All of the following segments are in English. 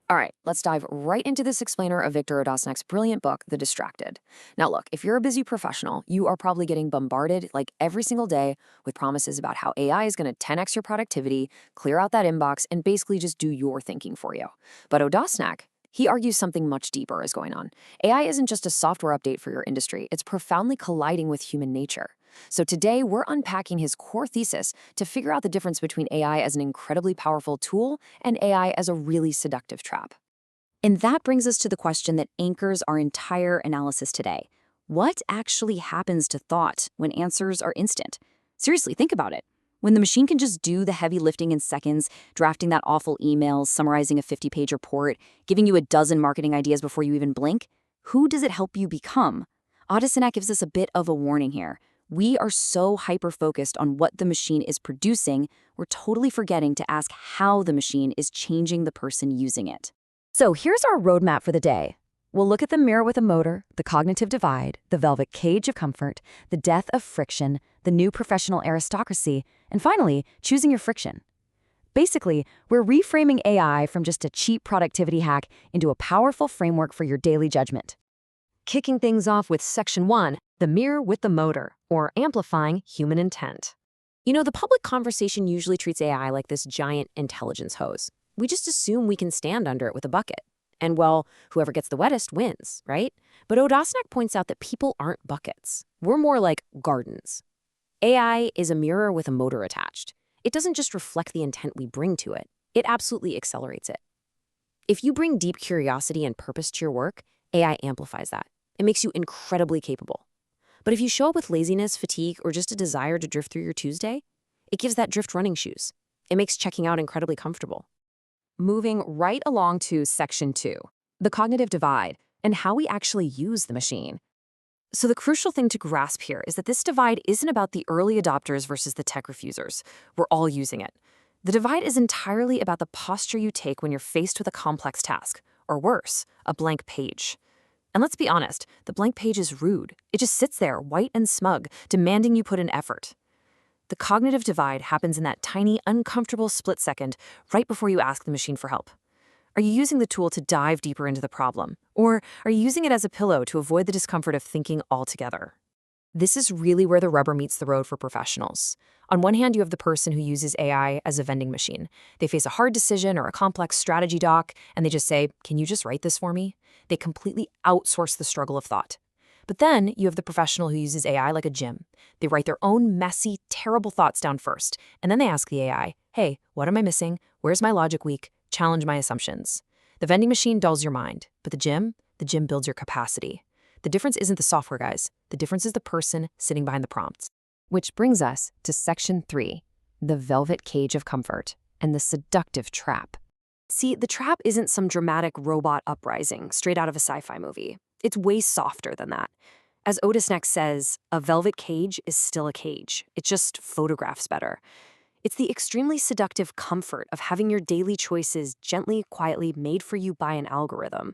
All right, let's dive right into this explainer of Victor Odasnac's brilliant book, The Distracted. Now, look, if you're a busy professional, you are probably getting bombarded like every single day with promises about how AI is going to 10x your productivity, clear out that inbox, and basically just do your thinking for you. But Odasnac, he argues something much deeper is going on. AI isn't just a software update for your industry, it's profoundly colliding with human nature. So today, we're unpacking his core thesis to figure out the difference between AI as an incredibly powerful tool and AI as a really seductive trap. And that brings us to the question that anchors our entire analysis today. What actually happens to thought when answers are instant? Seriously, think about it. When the machine can just do the heavy lifting in seconds, drafting that awful email, summarizing a 50-page report, giving you a dozen marketing ideas before you even blink, who does it help you become? Odasnac gives us a bit of a warning here. We are so hyper-focused on what the machine is producing, we're totally forgetting to ask how the machine is changing the person using it. So here's our roadmap for the day. We'll look at the mirror with a motor, the cognitive divide, the velvet cage of comfort, the death of friction, the new professional aristocracy, and finally, choosing your friction. Basically, we're reframing AI from just a cheap productivity hack into a powerful framework for your daily judgment. Kicking things off with Section 1, the mirror with the motor, or amplifying human intent. You know, the public conversation usually treats AI like this giant intelligence hose. We just assume we can stand under it with a bucket. And well, whoever gets the wettest wins, right? But Odasnac points out that people aren't buckets. We're more like gardens. AI is a mirror with a motor attached. It doesn't just reflect the intent we bring to it, it absolutely accelerates it. If you bring deep curiosity and purpose to your work, AI amplifies that. It makes you incredibly capable. But if you show up with laziness, fatigue, or just a desire to drift through your Tuesday, it gives that drift running shoes. It makes checking out incredibly comfortable. Moving right along to Section 2, the cognitive divide, and how we actually use the machine. So the crucial thing to grasp here is that this divide isn't about the early adopters versus the tech refusers. We're all using it. The divide is entirely about the posture you take when you're faced with a complex task, or worse, a blank page. And let's be honest, the blank page is rude. It just sits there, white and smug, demanding you put in effort. The cognitive divide happens in that tiny, uncomfortable split second right before you ask the machine for help. Are you using the tool to dive deeper into the problem? Or are you using it as a pillow to avoid the discomfort of thinking altogether? This is really where the rubber meets the road for professionals. On one hand, you have the person who uses AI as a vending machine. They face a hard decision or a complex strategy doc, and they just say, "Can you just write this for me?" They completely outsource the struggle of thought. But then you have the professional who uses AI like a gym. They write their own messy, terrible thoughts down first, and then they ask the AI, "Hey, what am I missing? Where's my logic weak? Challenge my assumptions." The vending machine dulls your mind, but the gym builds your capacity. The difference isn't the software, guys. The difference is the person sitting behind the prompts. Which brings us to Section 3, the velvet cage of comfort and the seductive trap. See, the trap isn't some dramatic robot uprising straight out of a sci-fi movie. It's way softer than that. As Odasnac says, a velvet cage is still a cage. It just photographs better. It's the extremely seductive comfort of having your daily choices gently, quietly made for you by an algorithm.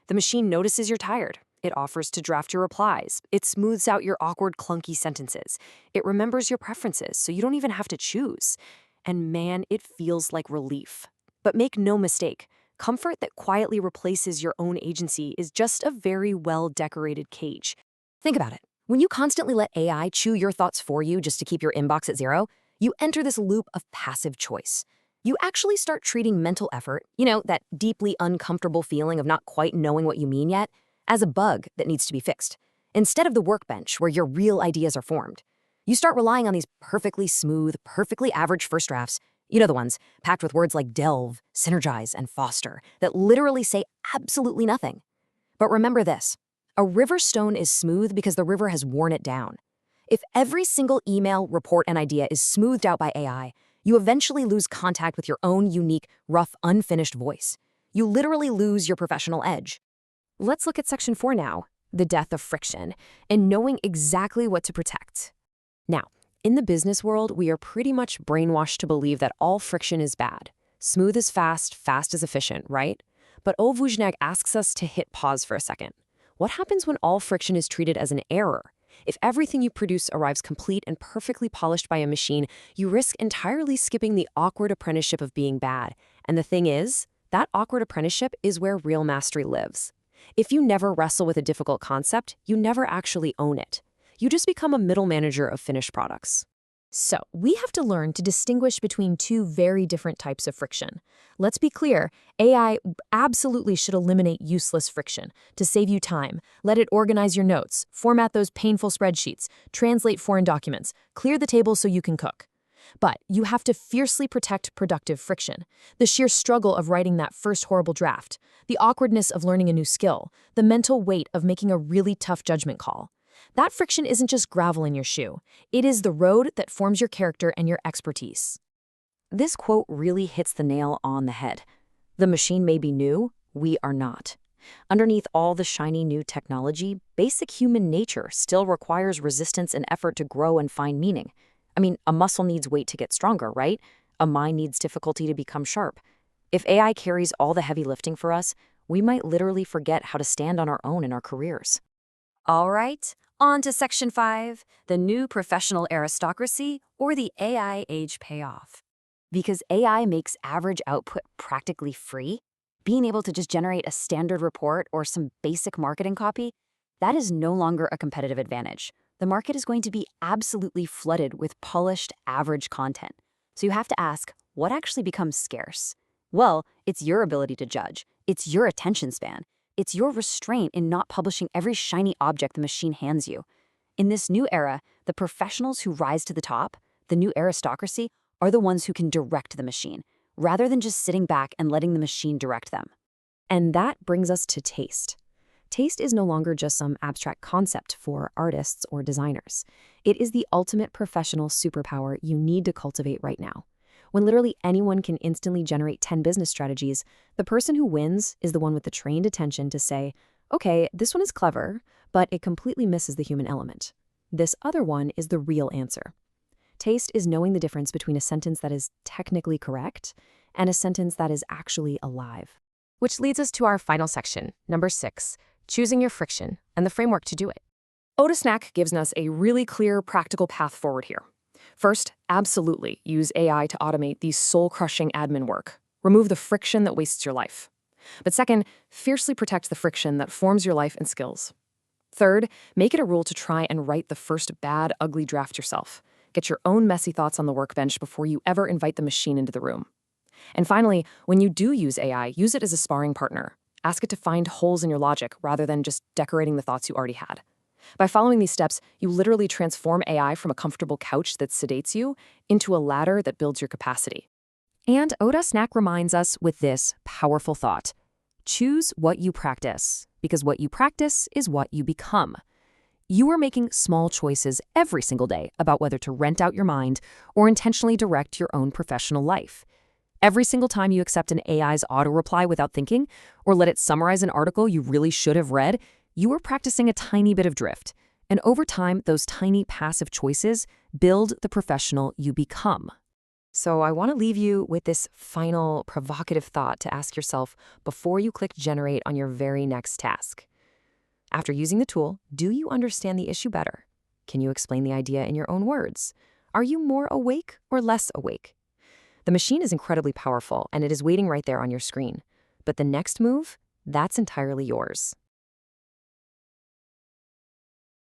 The machine notices you're tired. It offers to draft your replies. It smooths out your awkward, clunky sentences. It remembers your preferences, so you don't even have to choose. And man, it feels like relief. But make no mistake, comfort that quietly replaces your own agency is just a very well-decorated cage. Think about it. When you constantly let AI chew your thoughts for you just to keep your inbox at zero, you enter this loop of passive choice. You actually start treating mental effort, that deeply uncomfortable feeling of not quite knowing what you mean yet, as a bug that needs to be fixed, instead of the workbench where your real ideas are formed. You start relying on these perfectly smooth, perfectly average first drafts, the ones packed with words like delve, synergize, and foster, that literally say absolutely nothing. But remember this, a river stone is smooth because the river has worn it down. If every single email, report, and idea is smoothed out by AI, you eventually lose contact with your own unique, rough, unfinished voice. You literally lose your professional edge. Let's look at Section 4 now, the death of friction, and knowing exactly what to protect. Now, in the business world, we are pretty much brainwashed to believe that all friction is bad. Smooth is fast, fast is efficient, right? But Odasnac asks us to hit pause for a second. What happens when all friction is treated as an error? If everything you produce arrives complete and perfectly polished by a machine, you risk entirely skipping the awkward apprenticeship of being bad. And the thing is, That awkward apprenticeship is where real mastery lives. If you never wrestle with a difficult concept, you never actually own it. You just become a middle manager of finished products. So, we have to learn to distinguish between two very different types of friction. Let's be clear, AI absolutely should eliminate useless friction to save you time. Let it organize your notes, format those painful spreadsheets, translate foreign documents, clear the table so you can cook. But you have to fiercely protect productive friction. The sheer struggle of writing that first horrible draft, the awkwardness of learning a new skill, the mental weight of making a really tough judgment call. That friction isn't just gravel in your shoe. It is the road that forms your character and your expertise. This quote really hits the nail on the head. The machine may be new, we are not. Underneath all the shiny new technology, basic human nature still requires resistance and effort to grow and find meaning. I mean, a muscle needs weight to get stronger, right? A mind needs difficulty to become sharp. If AI carries all the heavy lifting for us, we might literally forget how to stand on our own in our careers. All right, on to Section 5, the new professional aristocracy or the AI age payoff. Because AI makes average output practically free, being able to just generate a standard report or some basic marketing copy, that is no longer a competitive advantage. The market is going to be absolutely flooded with polished, average content. So you have to ask, what actually becomes scarce? Well, it's your ability to judge. It's your attention span. It's your restraint in not publishing every shiny object the machine hands you. In this new era, the professionals who rise to the top, the new aristocracy, are the ones who can direct the machine, rather than just sitting back and letting the machine direct them. And that brings us to taste. Taste is no longer just some abstract concept for artists or designers. It is the ultimate professional superpower you need to cultivate right now. When literally anyone can instantly generate 10 business strategies, the person who wins is the one with the trained attention to say, okay, this one is clever, but it completely misses the human element. This other one is the real answer. Taste is knowing the difference between a sentence that is technically correct and a sentence that is actually alive. Which leads us to our final section, number 6, choosing your friction and the framework to do it. Odasnac gives us a really clear, practical path forward here. First, absolutely use AI to automate the soul-crushing admin work. Remove the friction that wastes your life. But second, fiercely protect the friction that forms your life and skills. Third, make it a rule to try and write the first bad, ugly draft yourself. Get your own messy thoughts on the workbench before you ever invite the machine into the room. And finally, when you do use AI, use it as a sparring partner. Ask it to find holes in your logic rather than just decorating the thoughts you already had. By following these steps, you literally transform AI from a comfortable couch that sedates you into a ladder that builds your capacity. And Odasnac reminds us with this powerful thought. Choose what you practice, because what you practice is what you become. You are making small choices every single day about whether to rent out your mind or intentionally direct your own professional life. Every single time you accept an AI's auto-reply without thinking, or let it summarize an article you really should have read, you are practicing a tiny bit of drift. And over time, those tiny passive choices build the professional you become. So I want to leave you with this final provocative thought to ask yourself before you click generate on your very next task. After using the tool, do you understand the issue better? Can you explain the idea in your own words? Are you more awake or less awake? The machine is incredibly powerful, and it is waiting right there on your screen. But the next move, that's entirely yours.